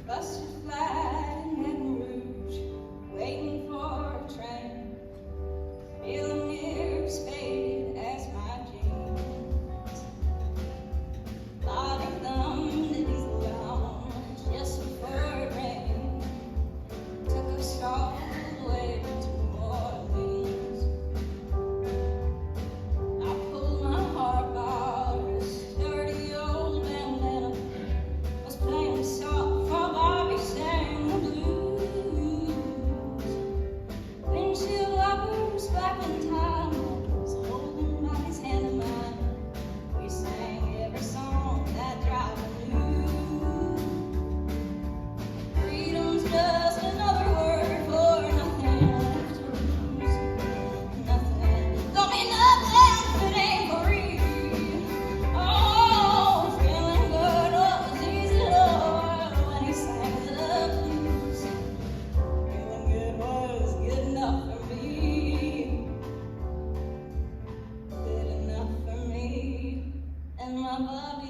Busted flat in Baton Rouge, waiting for a train, feeling near as faded as my jeans. Body thumbed and he's gone, just before it rained. Took us all the way to New Orleans. I pulled my harp out of a sturdy old bandana, was playing soft while Bobby sang the blues. Windshield wipers back in time, was holding Bobby's hand in mine. We sang every song that driver knew. Freedom's just another word for nothing left to lose. Nothing, don't mean nothing if it ain't free. Oh, feeling good was easy, Lord, when he sang the blues. Feeling good was good enough for me. Good enough for me and my Bobby.